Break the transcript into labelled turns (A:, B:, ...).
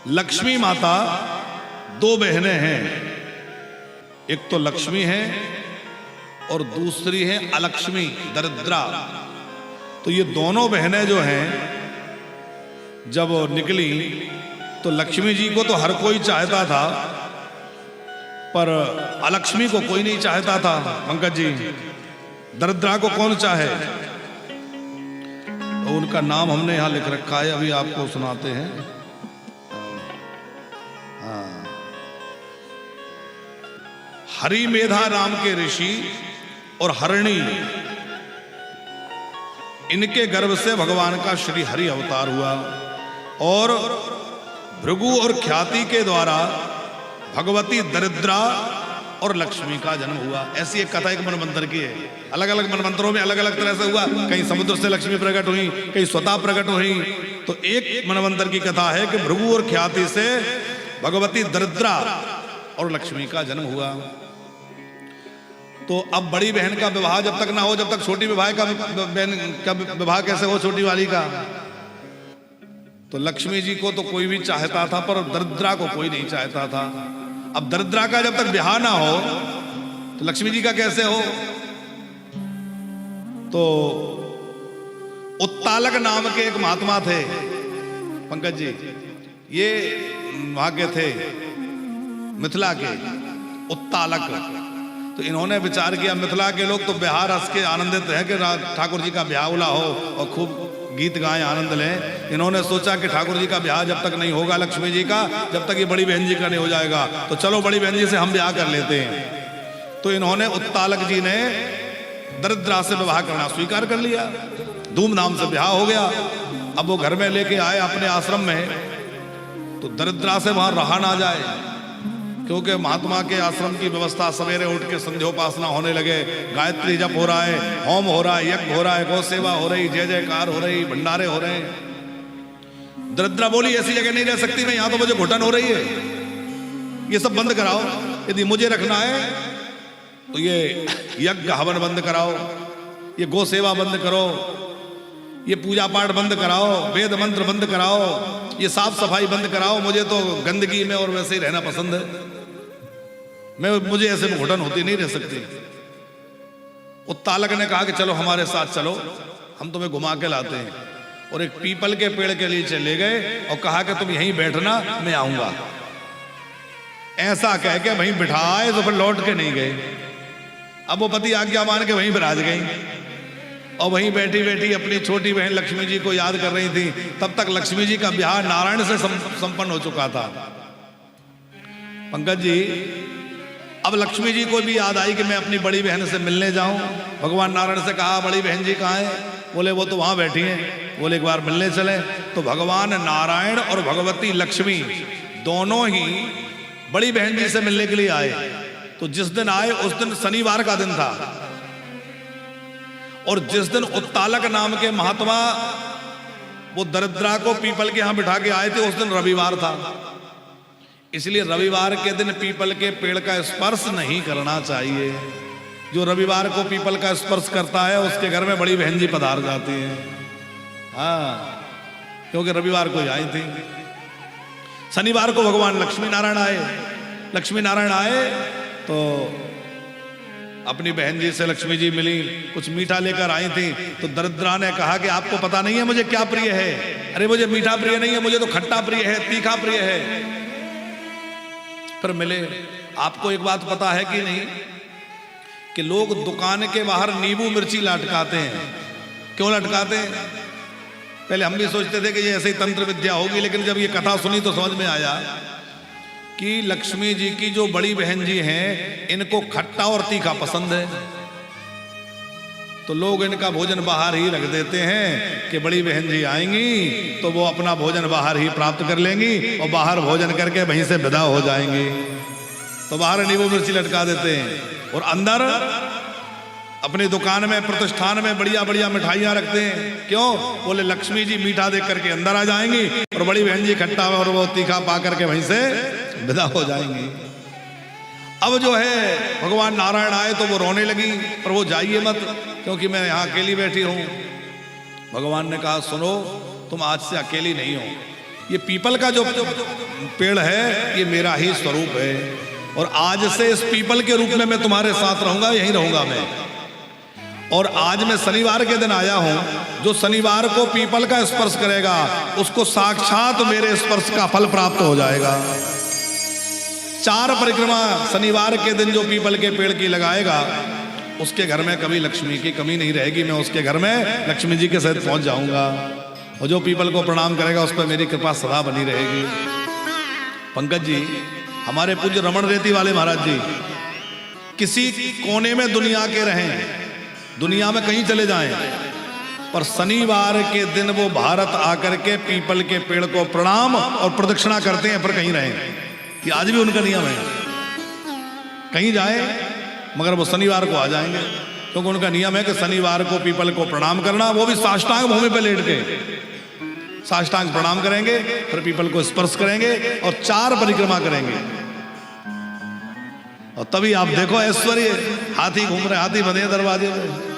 A: लक्ष्मी माता दो बहनें हैं, एक तो लक्ष्मी है और दूसरी है अलक्ष्मी, दरिद्रा। तो ये दोनों बहनें जो हैं जब निकली तो लक्ष्मी जी को तो हर कोई चाहता था, पर अलक्ष्मी को कोई नहीं चाहता था। पंकज जी, दरिद्रा को कौन चाहे? तो उनका नाम हमने यहां लिख रखा है, अभी आपको सुनाते हैं। हरि मेधा नाम के ऋषि और हरणी, इनके गर्भ से भगवान का श्री हरि अवतार हुआ और भृगु और ख्याति के द्वारा भगवती दरिद्रा और लक्ष्मी का जन्म हुआ। ऐसी एक कथा एक मनवंतर की है। अलग अलग मनवंतरों में अलग अलग तरह से हुआ, कहीं समुद्र से लक्ष्मी प्रकट हुई, कहीं स्वतः प्रकट हुई। तो एक मनवंतर की कथा है कि भृगु और ख्याति से भगवती दरिद्रा और लक्ष्मी का जन्म हुआ। तो अब बड़ी बहन का विवाह जब तक ना हो, जब तक छोटी बहन का विवाह कैसे हो छोटी वाली का? तो लक्ष्मी जी को तो कोई भी चाहता था, पर दरिद्रा को कोई नहीं चाहता था। अब दरिद्रा का जब तक ब्याह ना हो तो लक्ष्मी जी का कैसे हो? तो उत्तालक नाम के एक महात्मा थे पंकज जी, ये वहां के थे मिथिला के उत्तालक। तो इन्होंने विचार किया, मिथिला के लोग तो बिहार हंस के आनंदित हैं कि ठाकुर जी का ब्याह उला हो और खूब गीत गाएं, आनंद लें। इन्होंने सोचा कि ठाकुर जी का ब्याह जब तक नहीं होगा लक्ष्मी जी का, जब तक ये बड़ी बहन जी का नहीं हो जाएगा, तो चलो बड़ी बहन जी से हम ब्याह कर लेते हैं। तो इन्होंने उत्तालक जी ने दरिद्रा से विवाह करना स्वीकार कर लिया, धूमधाम से ब्याह हो गया। अब वो घर में लेके आए अपने आश्रम में, तो दरिद्रा से वहां रहा ना जाए, क्योंकि महात्मा के आश्रम की व्यवस्था, सवेरे उठ के संध्योपासना होने लगे, गायत्री जप हो रहा है, होम हो रहा है, यज्ञ हो रहा है, गौ सेवा हो रही, जय जयकार हो रही, भंडारे हो रहे हैं। दरिद्रा बोली ऐसी जगह नहीं रह सकती मैं, यहां तो मुझे घुटन हो रही है, ये सब बंद कराओ। यदि मुझे रखना है तो ये यज्ञ हवन बंद कराओ, ये गौ सेवा बंद करो, ये पूजा पाठ बंद कराओ, वेद मंत्र बंद कराओ, ये साफ सफाई बंद कराओ। मुझे तो गंदगी में और वैसे ही रहना पसंद है, मुझे ऐसे में घुटन होती नहीं रह सकती। उत्तालक ने कहा कि चलो हमारे साथ चलो, हम तुम्हें घुमा के लाते हैं। और एक पीपल के पेड़ के लिए चले गए और कहा कि तुम यहीं बैठना, मैं आऊंगा। ऐसा कह के वहीं बिठाए तो फिर लौट के नहीं गए। अब वो पति आज्ञा मान के वहीं विराज गई और वहीं बैठी बैठी अपनी छोटी बहन लक्ष्मी जी को याद कर रही थी। तब तक लक्ष्मी जी का ब्याह नारायण से संपन्न हो चुका था। पंकज जी, अब लक्ष्मी जी को भी याद आई कि मैं अपनी बड़ी बहन से मिलने जाऊं। भगवान नारायण से कहा, बड़ी बहन जी कहाँ है? बोले वो तो वहां बैठी हैं। बोले एक बार मिलने चले। तो भगवान नारायण और भगवती लक्ष्मी दोनों ही बड़ी बहन जी से मिलने के लिए आए। तो जिस दिन आए उस दिन शनिवार का दिन था, और जिस दिन उत्तालक नाम के महात्मा वो दरिद्रा को पीपल के यहां बिठा के आए थे, उस दिन रविवार था। इसलिए रविवार के दिन पीपल के पेड़ का स्पर्श नहीं करना चाहिए। जो रविवार को पीपल का स्पर्श करता है उसके घर में बड़ी बहन जी पधार जाती है। हाँ, क्योंकि रविवार को ही आई थी। शनिवार को भगवान लक्ष्मी नारायण आए। लक्ष्मी नारायण आए तो अपनी बहन जी से लक्ष्मी जी मिली, कुछ मीठा लेकर आई थी। तो दरिद्रा ने कहा कि आपको पता नहीं है मुझे क्या प्रिय है? अरे मुझे मीठा प्रिय नहीं है, मुझे तो खट्टा प्रिय है, तीखा प्रिय है। फिर मिले। आपको एक बात पता है कि नहीं कि लोग दुकान के बाहर नींबू मिर्ची लटकाते हैं? क्यों लटकाते हैं? पहले हम भी सोचते थे कि ये ऐसे ही तंत्र विद्या होगी, लेकिन जब ये कथा सुनी तो समझ में आया कि लक्ष्मी जी की जो बड़ी बहन जी हैं, इनको खट्टा और तीखा पसंद है। तो लोग इनका भोजन बाहर ही रख देते हैं कि बड़ी बहन जी आएंगी तो वो अपना भोजन बाहर ही प्राप्त कर लेंगी और बाहर भोजन करके वहीं से विदा हो जाएंगी। तो बाहर नींबू मिर्ची लटका देते हैं और अंदर अपनी दुकान में, प्रतिष्ठान में बढ़िया बढ़िया मिठाइयां रखते हैं। क्यों? बोले लक्ष्मी जी मीठा देख करके अंदर आ जाएंगी और बड़ी बहन जी खट्टा और वो तीखा पा करके वहीं से विदा हो जाएंगी। अब जो है भगवान नारायण आए तो वो रोने लगी, पर वो जाइए मत, क्योंकि मैं यहाँ अकेली बैठी हूँ। भगवान ने कहा, सुनो, तुम आज से अकेली नहीं हो, ये पीपल का जो पेड़ है ये मेरा ही स्वरूप है, और आज से इस पीपल के रूप में मैं तुम्हारे साथ रहूंगा, यहीं रहूंगा मैं। और आज मैं शनिवार के दिन आया हूं, जो शनिवार को पीपल का स्पर्श करेगा उसको साक्षात मेरे स्पर्श का फल प्राप्त हो जाएगा। 4 परिक्रमा शनिवार के दिन जो पीपल के पेड़ की लगाएगा उसके घर में कभी लक्ष्मी की कमी नहीं रहेगी। मैं उसके घर में लक्ष्मी जी के साथ पहुंच जाऊंगा, और जो पीपल को प्रणाम करेगा उस पर मेरी कृपा सदा बनी रहेगी। पंकज जी, हमारे पूज्य रमण रेती वाले महाराज जी किसी कोने में दुनिया के रहें, दुनिया में कहीं चले जाएं, पर शनिवार के दिन वो भारत आकर के पीपल के पेड़ को प्रणाम और प्रदक्षिणा करते हैं, पर कहीं रहें। ये आज भी उनका नियम है, कहीं जाए मगर वो शनिवार को आ जाएंगे, क्योंकि उनका नियम है कि शनिवार को पीपल को प्रणाम करना, वो भी साष्टांग भूमि पे लेट के साष्टांग प्रणाम करेंगे, फिर पीपल को स्पर्श करेंगे और 4 परिक्रमा करेंगे। और तभी आप देखो ऐश्वर्य, हाथी घूम रहे, हाथी बंधे दरवाजे में।